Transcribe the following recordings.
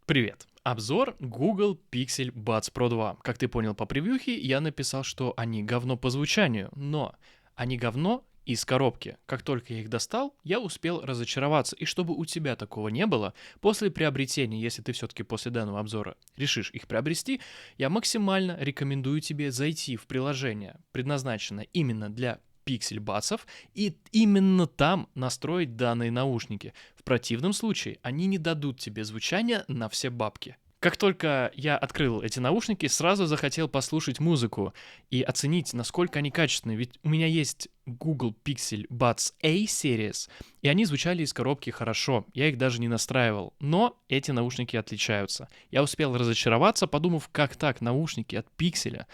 Привет! Обзор Google Pixel Buds Pro 2. Как ты понял по превьюхе, я написал, что они говно по звучанию, но они говно из коробки. Как только я их достал, я успел разочароваться. И чтобы у тебя такого не было, после приобретения, если ты все-таки после данного обзора решишь их приобрести, я максимально рекомендую тебе зайти в приложение, предназначенное именно для Pixel Buds'ов, и именно там настроить данные наушники. В противном случае они не дадут тебе звучания на все бабки. Как только я открыл эти наушники, сразу захотел послушать музыку и оценить, насколько они качественные. Ведь у меня есть Google Pixel Buds A Series, и они звучали из коробки хорошо. Я их даже не настраивал. Но эти наушники отличаются. Я успел разочароваться, подумав, как так наушники от Pixel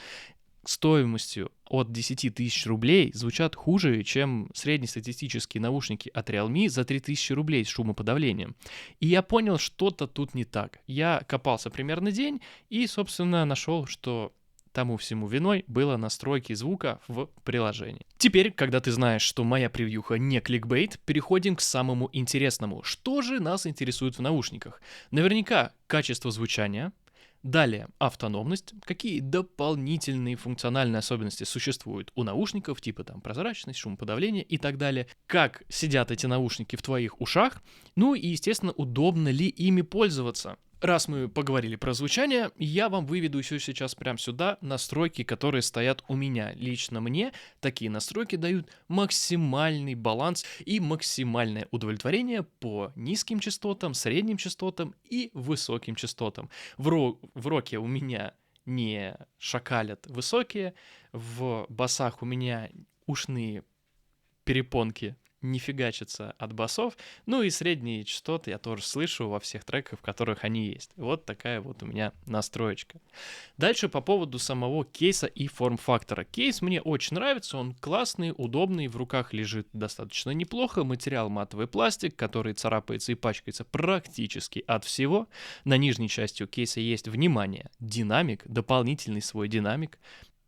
стоимостью от 10 тысяч рублей звучат хуже, чем среднестатистические наушники от Realme за 3000 рублей с шумоподавлением. И я понял, что-то тут не так. Я копался примерно день и, собственно, нашел, что тому всему виной было настройки звука в приложении. Теперь, когда ты знаешь, что моя превьюха не кликбейт, переходим к самому интересному. Что же нас интересует в наушниках? Наверняка качество звучания. Далее, автономность. Какие дополнительные функциональные особенности существуют у наушников, типа там прозрачность, шумоподавление и так далее. Как сидят эти наушники в твоих ушах. Ну и, естественно, удобно ли ими пользоваться. Раз мы поговорили про звучание, я вам выведу еще сейчас прямо сюда настройки, которые стоят у меня. Лично мне такие настройки дают максимальный баланс и максимальное удовлетворение по низким частотам, средним частотам и высоким частотам. В роке у меня не шакалят высокие, в басах у меня ушные перепонки не фигачатся от басов, ну и средние частоты я тоже слышу во всех треках, в которых они есть. Вот такая вот у меня настроечка. Дальше по поводу самого кейса и форм-фактора. Кейс мне очень нравится, он классный, удобный, в руках лежит достаточно неплохо, материал матовый пластик, который царапается и пачкается практически от всего. На нижней части у кейса есть, внимание, динамик, дополнительный свой динамик,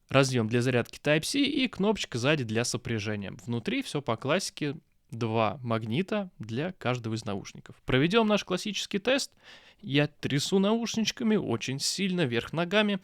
разъем для зарядки Type-C и кнопочка сзади для сопряжения. Внутри все по классике, два магнита для каждого из наушников. Проведем наш классический тест. Я трясу наушничками очень сильно вверх ногами.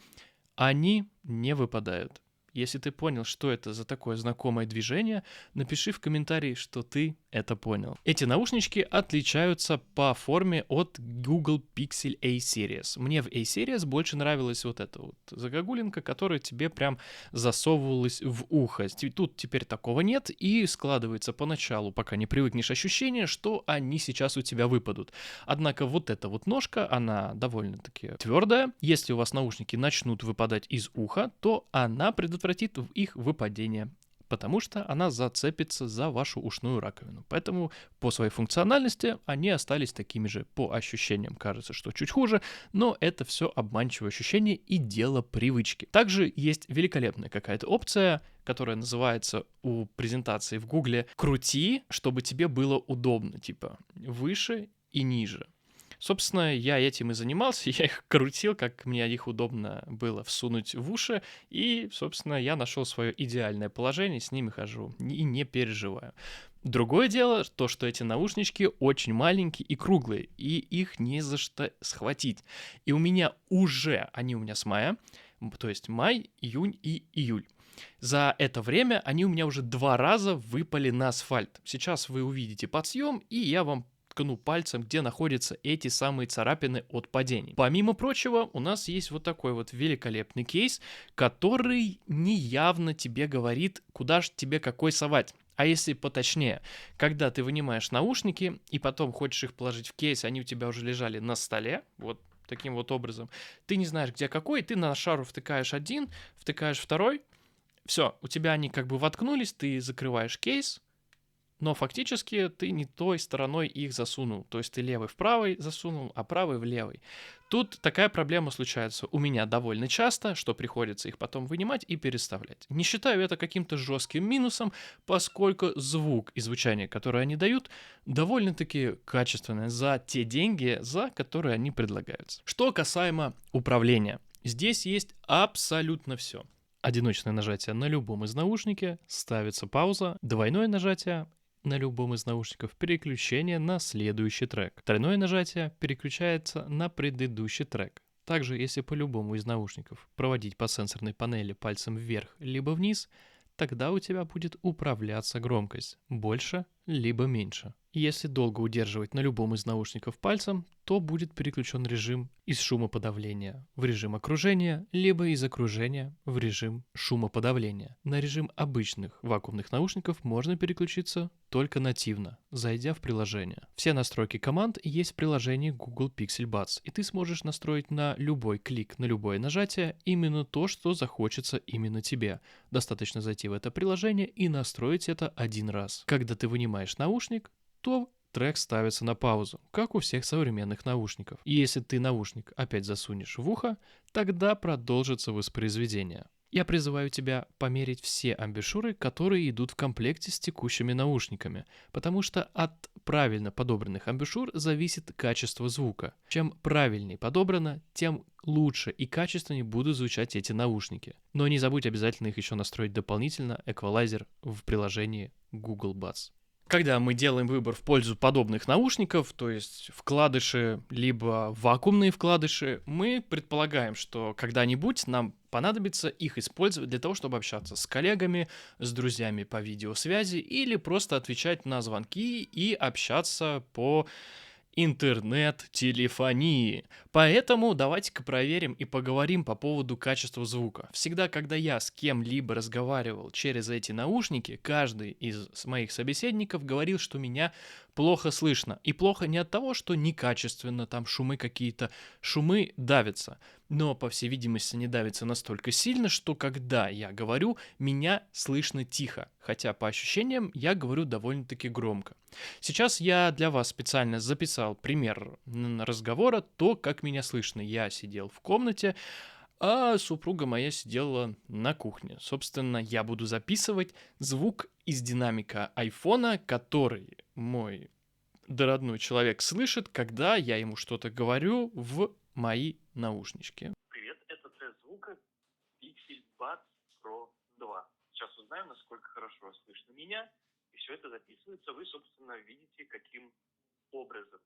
Они не выпадают. Если ты понял, что это за такое знакомое движение, напиши в комментарии, что ты это понял. Эти наушнички отличаются по форме от Google Pixel A Series. Мне в A Series больше нравилась вот эта вот загогулинка, которая тебе прям засовывалась в ухо. Тут теперь такого нет, и складывается поначалу, пока не привыкнешь, ощущение, что они сейчас у тебя выпадут. Однако вот эта вот ножка, она довольно-таки твердая. Если у вас наушники начнут выпадать из уха, то она предотвратит их выпадение, потому что она зацепится за вашу ушную раковину. Поэтому по своей функциональности они остались такими же. По ощущениям кажется, что чуть хуже, но это все обманчивое ощущение и дело привычки. Также есть великолепная какая-то опция, которая называется у презентации в Гугле «Крути, чтобы тебе было удобно», типа выше и ниже. Собственно, я этим и занимался, я их крутил, как мне их удобно было всунуть в уши, и, собственно, я нашел свое идеальное положение, с ними хожу и не переживаю. Другое дело, то, что эти наушнички очень маленькие и круглые, и их не за что схватить. И у меня уже, они у меня с мая, то есть май, июнь и июль. За это время они у меня уже 2 раза выпали на асфальт. Сейчас вы увидите подсъем, и я вам ткну пальцем, где находятся эти самые царапины от падений. Помимо прочего, у нас есть вот такой вот великолепный кейс, который неявно тебе говорит, куда же тебе какой совать. А если поточнее, когда ты вынимаешь наушники и потом хочешь их положить в кейс, они у тебя уже лежали на столе, вот таким вот образом, ты не знаешь, где какой, ты на шару втыкаешь один, втыкаешь второй, все, у тебя они как бы воткнулись, ты закрываешь кейс, но фактически ты не той стороной их засунул. То есть ты левый в правый засунул, а правый в левый. Тут такая проблема случается у меня довольно часто, что приходится их потом вынимать и переставлять. Не считаю это каким-то жестким минусом, поскольку звук и звучание, которое они дают, довольно-таки качественное за те деньги, за которые они предлагаются. Что касаемо управления. Здесь есть абсолютно все. Одиночное нажатие на любом из наушников, ставится пауза, двойное нажатие на любом из наушников переключение на следующий трек. Тройное нажатие переключается на предыдущий трек. Также, если по любому из наушников проводить по сенсорной панели пальцем вверх либо вниз, тогда у тебя будет управляться громкость больше либо меньше. Если долго удерживать на любом из наушников пальцем, то будет переключен режим из шумоподавления в режим окружения, либо из окружения в режим шумоподавления. На режим обычных вакуумных наушников можно переключиться только нативно, зайдя в приложение. Все настройки команд есть в приложении Google Pixel Buds, и ты сможешь настроить на любой клик, на любое нажатие именно то, что захочется именно тебе. Достаточно зайти в это приложение и настроить это один раз. Когда ты вынимаешь наушник, то трек ставится на паузу, как у всех современных наушников. И если ты наушник опять засунешь в ухо, тогда продолжится воспроизведение. Я призываю тебя померить все амбушюры, которые идут в комплекте с текущими наушниками, потому что от правильно подобранных амбушюр зависит качество звука. Чем правильнее подобрано, тем лучше и качественнее будут звучать эти наушники. Но не забудь обязательно их еще настроить дополнительно, эквалайзер в приложении Google Buds. Когда мы делаем выбор в пользу подобных наушников, то есть вкладыши, либо вакуумные вкладыши, мы предполагаем, что когда-нибудь нам понадобится их использовать для того, чтобы общаться с коллегами, с друзьями по видеосвязи или просто отвечать на звонки и общаться по интернет-телефонии. Поэтому давайте-ка проверим и поговорим по поводу качества звука. Всегда, когда я с кем-либо разговаривал через эти наушники, каждый из моих собеседников говорил, что меня плохо слышно. И плохо не от того, что некачественно, там шумы какие-то, шумы давятся. Но, по всей видимости, не давятся настолько сильно, что когда я говорю, меня слышно тихо. Хотя, по ощущениям, я говорю довольно-таки громко. Сейчас я для вас специально записал пример разговора, то, как меня слышно. Я сидел в комнате, а супруга моя сидела на кухне. Собственно, я буду записывать звук из динамика айфона, который мой дородной человек слышит, когда я ему что-то говорю в мои наушнички. Привет, это тест звука Pixel Buds Pro 2. Сейчас узнаем, насколько хорошо слышно меня. И все это записывается. Вы, собственно, видите, каким образом.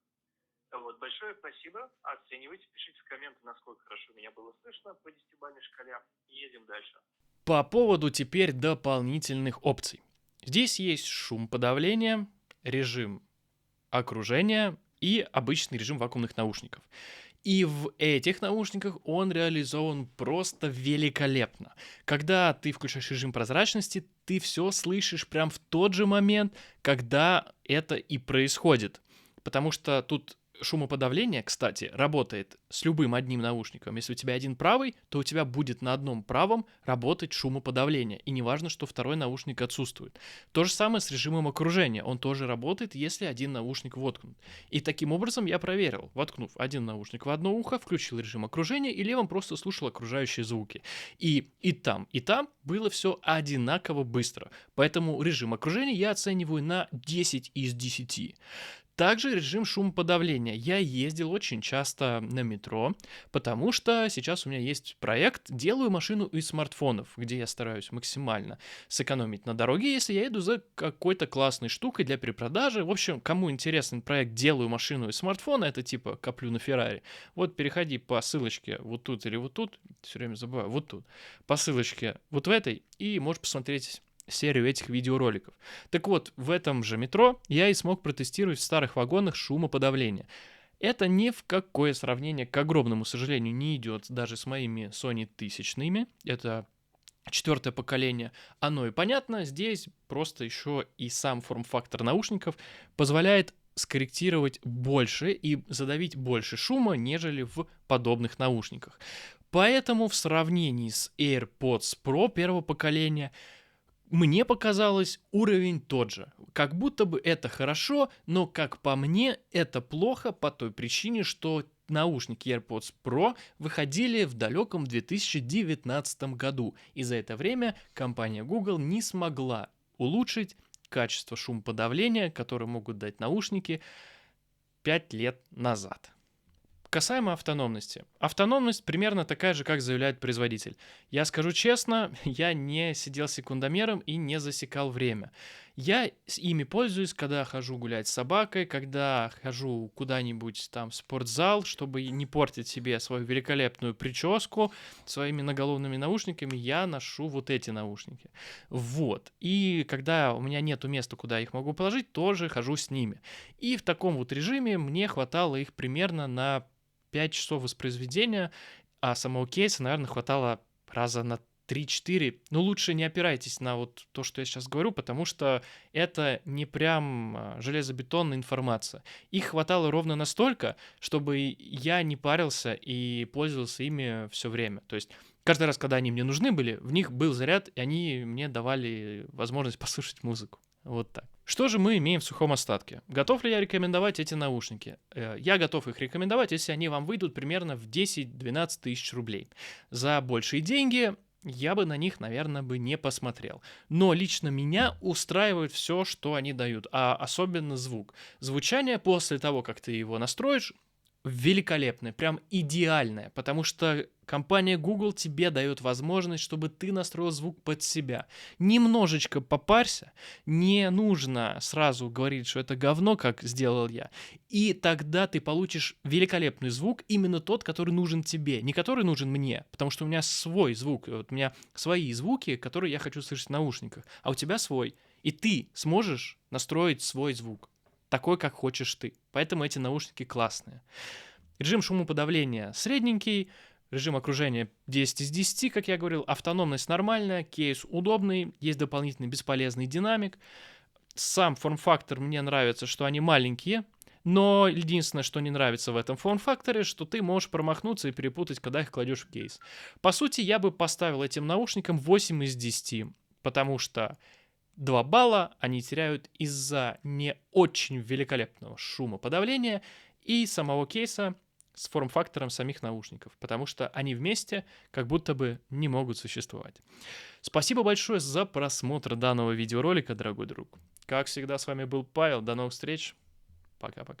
Вот, большое спасибо. Оценивайте, пишите в комменты, насколько хорошо меня было слышно по 10-бальной шкале. И едем дальше. По поводу теперь дополнительных опций. Здесь есть шум подавления, режим окружения и обычный режим вакуумных наушников. И в этих наушниках он реализован просто великолепно. Когда ты включаешь режим прозрачности, ты все слышишь прям в тот же момент, когда это и происходит. Потому что тут шумоподавление, кстати, работает с любым одним наушником. Если у тебя один правый, то у тебя будет на одном правом работать шумоподавление. И не важно, что второй наушник отсутствует. То же самое с режимом окружения. Он тоже работает, если один наушник воткнут. И таким образом я проверил. Воткнув один наушник в одно ухо, включил режим окружения и левым просто слушал окружающие звуки. И там было все одинаково быстро. Поэтому режим окружения я оцениваю на 10 из 10. Также режим шумоподавления. Я ездил очень часто на метро, потому что сейчас у меня есть проект «Делаю машину из смартфонов», где я стараюсь максимально сэкономить на дороге, если я еду за какой-то классной штукой для перепродажи. В общем, кому интересен проект «Делаю машину из смартфона», это типа «Коплю на Феррари», вот переходи по ссылочке вот тут или вот тут, все время забываю, вот тут, по ссылочке вот в этой, и можешь посмотреть серию этих видеороликов. Так вот, в этом же метро я и смог протестировать в старых вагонах шумоподавление. Это ни в какое сравнение, к огромному сожалению, не идет даже с моими Sony 1000-ми. Это 4-е поколение. Оно и понятно, здесь просто еще и сам форм-фактор наушников позволяет скорректировать больше и задавить больше шума, нежели в подобных наушниках. Поэтому в сравнении с AirPods Pro 1-го поколения мне показалось, уровень тот же. Как будто бы это хорошо, но как по мне, это плохо по той причине, что наушники AirPods Pro выходили в далеком 2019 году. И за это время компания Google не смогла улучшить качество шумоподавления, которое могут дать наушники 5 лет назад. Касаемо автономности. Автономность примерно такая же, как заявляет производитель. Я скажу честно, я не сидел секундомером и не засекал время. Я ими пользуюсь, когда хожу гулять с собакой, когда хожу куда-нибудь там в спортзал, чтобы не портить себе свою великолепную прическу своими наголовными наушниками, я ношу вот эти наушники. Вот. И когда у меня нету места, куда их могу положить, тоже хожу с ними. И в таком вот режиме мне хватало их примерно на 5 часов воспроизведения, а самого кейса, наверное, хватало раза на 3-4. Но лучше не опирайтесь на вот то, что я сейчас говорю, потому что это не прям железобетонная информация. Их хватало ровно настолько, чтобы я не парился и пользовался ими все время. То есть каждый раз, когда они мне нужны были, в них был заряд, и они мне давали возможность послушать музыку. Вот так. Что же мы имеем в сухом остатке? Готов ли я рекомендовать эти наушники? Я готов их рекомендовать, если они вам выйдут примерно в 10-12 тысяч рублей. За большие деньги я бы на них, наверное, бы не посмотрел. Но лично меня устраивает все, что они дают, а особенно звук. Звучание после того, как ты его настроишь, великолепное, прям идеальное, потому что компания Google тебе дает возможность, чтобы ты настроил звук под себя. Немножечко попарься, не нужно сразу говорить, что это говно, как сделал я, и тогда ты получишь великолепный звук, именно тот, который нужен тебе, не который нужен мне, потому что у меня свой звук, вот у меня свои звуки, которые я хочу слышать в наушниках, а у тебя свой, и ты сможешь настроить свой звук такой, как хочешь ты. Поэтому эти наушники классные. Режим шумоподавления средненький, режим окружения 10 из 10, как я говорил, автономность нормальная, кейс удобный, есть дополнительный бесполезный динамик. Сам форм-фактор мне нравится, что они маленькие, но единственное, что не нравится в этом форм-факторе, что ты можешь промахнуться и перепутать, когда их кладешь в кейс. По сути, я бы поставил этим наушникам 8 из 10, потому что 2 балла они теряют из-за не очень великолепного шумоподавления и самого кейса с форм-фактором самих наушников, потому что они вместе как будто бы не могут существовать. Спасибо большое за просмотр данного видеоролика, дорогой друг. Как всегда, с вами был Павел. До новых встреч. Пока-пока.